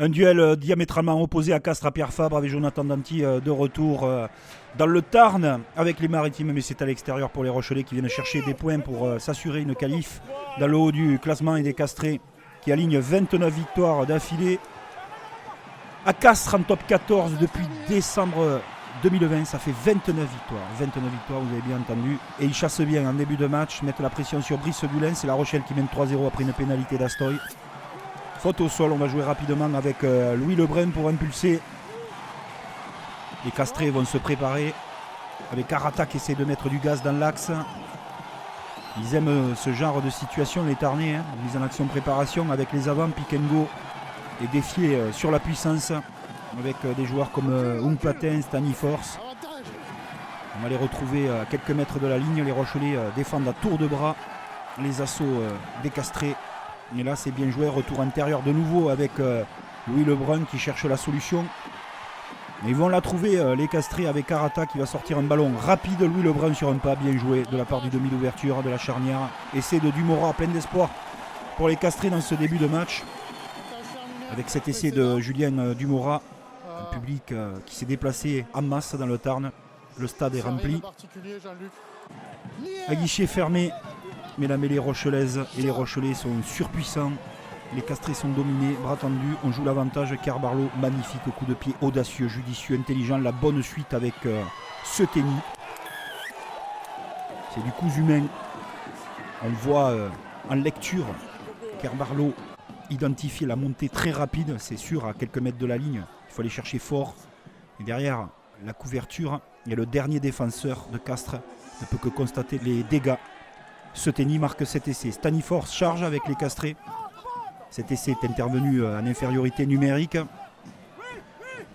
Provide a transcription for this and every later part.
Un duel diamétralement opposé à Castres, à Pierre Fabre, avec Jonathan Danty de retour dans le Tarn avec les Maritimes, mais c'est à l'extérieur pour les Rochelais qui viennent chercher des points pour s'assurer une qualif dans le haut du classement, et des Castrés qui alignent 29 victoires d'affilée. À Castres en top 14 depuis décembre 2020, ça fait 29 victoires. 29 victoires, vous avez bien entendu. Et ils chassent bien en début de match, mettent la pression sur Brice Gulin. C'est La Rochelle qui mène 3-0 après une pénalité d'Astoy. Faute au sol, on va jouer rapidement avec Louis Lebrun pour impulser. Les Castrés vont se préparer avec Arata qui essaie de mettre du gaz dans l'axe. Ils aiment ce genre de situation, les Tarnais, hein. Mise en action préparation avec les avants, pick and go et défier sur la puissance avec des joueurs comme Platin, Stani Force. On va les retrouver à quelques mètres de la ligne. Les Rochelais défendent à tour de bras les assauts des Castrés. Et là c'est bien joué, retour intérieur de nouveau avec Louis Lebrun qui cherche la solution. Et ils vont la trouver, les Castrés, avec Arata qui va sortir un ballon rapide. Louis Lebrun sur un pas, bien joué de la part du demi d'ouverture de la charnière. Essai de Dumora, plein d'espoir pour les Castrés dans ce début de match. Avec cet essai de Julien Dumora, un public qui s'est déplacé en masse dans le Tarn. Le stade est rempli. À guichet fermé. Mais la mêlée rochelaise et les Rochelais sont surpuissants. Les Castrés sont dominés, bras tendus. On joue l'avantage. Carbarlo, magnifique coup de pied, audacieux, judicieux, intelligent. La bonne suite avec Seteni. C'est du coup humain. On voit en lecture Carbarlo identifier la montée très rapide. C'est sûr, à quelques mètres de la ligne. Il faut aller chercher fort. Et derrière la couverture, il y a le dernier défenseur de Castres. Ne peut que constater les dégâts. Seteni marque cet essai. Stani Force charge avec les Castrés. Cet essai est intervenu en infériorité numérique. Les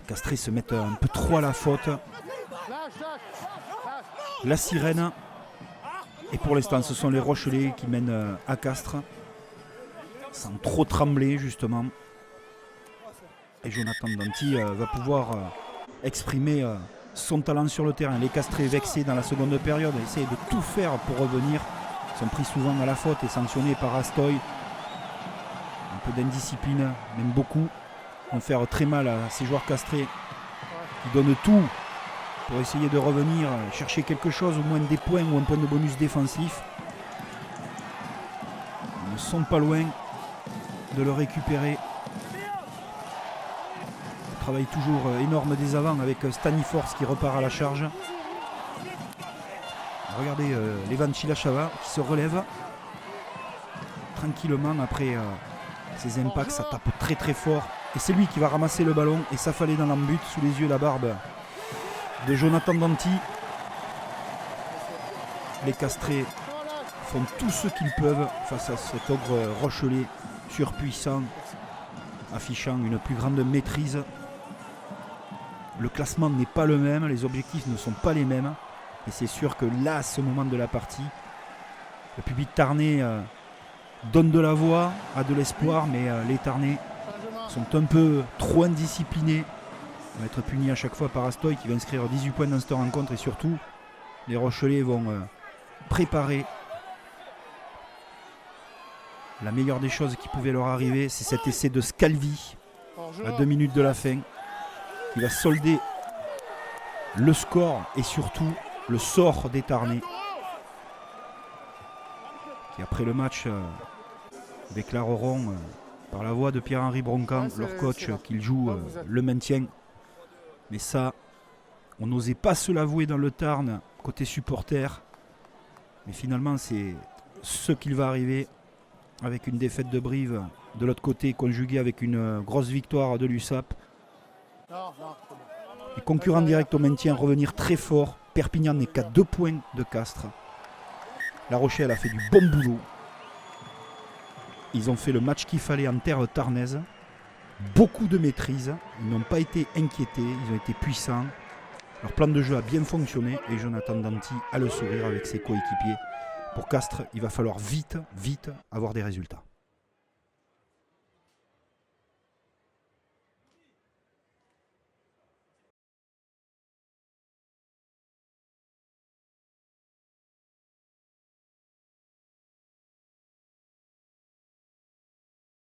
Castrés se mettent un peu trop à la faute. La sirène. Et pour l'instant, ce sont les Rochelais qui mènent à Castres. Sans trop trembler, justement. Et Jonathan Danty va pouvoir exprimer son talent sur le terrain. Les Castrés vexés dans la seconde période essayent de tout faire pour revenir. Ils sont pris souvent à la faute et sanctionnés par Astoy. Un peu d'indiscipline, même beaucoup, vont faire très mal à ces joueurs castrés qui donnent tout pour essayer de revenir, chercher quelque chose, au moins des points ou un point de bonus défensif. Ils ne sont pas loin de le récupérer. Le travail toujours énorme des avants avec Stani Force qui repart à la charge. Regardez Levan Chilachava qui se relève tranquillement après ses impacts. Ça tape très très fort. Et c'est lui qui va ramasser le ballon et s'affaler dans l'embut sous les yeux la barbe de Jonathan Danty. Les Castrés font tout ce qu'ils peuvent face à cet ogre Rochelais surpuissant, affichant une plus grande maîtrise. Le classement n'est pas le même, les objectifs ne sont pas les mêmes. Et c'est sûr que là, à ce moment de la partie, le public tarnais donne de la voix, a de l'espoir, mais les Tarnais sont un peu trop indisciplinés. Ils vont être punis à chaque fois par Astoy qui va inscrire 18 points dans cette rencontre. Et surtout, les Rochelais vont préparer la meilleure des choses qui pouvait leur arriver. C'est cet essai de Scalvi à 2 minutes de la fin qui va solder le score et surtout le sort des Tarnais qui, après le match, déclareront par la voix de Pierre-Henri Broncan, leur coach, qu'ils jouent le maintien. Mais ça, on n'osait pas se l'avouer dans le Tarn côté supporter. Mais finalement, c'est ce qu'il va arriver avec une défaite de Brive de l'autre côté, conjuguée avec une grosse victoire de l'USAP. Les concurrents directs au maintien revenir très fort. Perpignan n'est qu'à 2 points de Castres. La Rochelle a fait du bon boulot. Ils ont fait le match qu'il fallait en terre tarnaise. Beaucoup de maîtrise. Ils n'ont pas été inquiétés. Ils ont été puissants. Leur plan de jeu a bien fonctionné. Et Jonathan Danty a le sourire avec ses coéquipiers. Pour Castres, il va falloir vite avoir des résultats.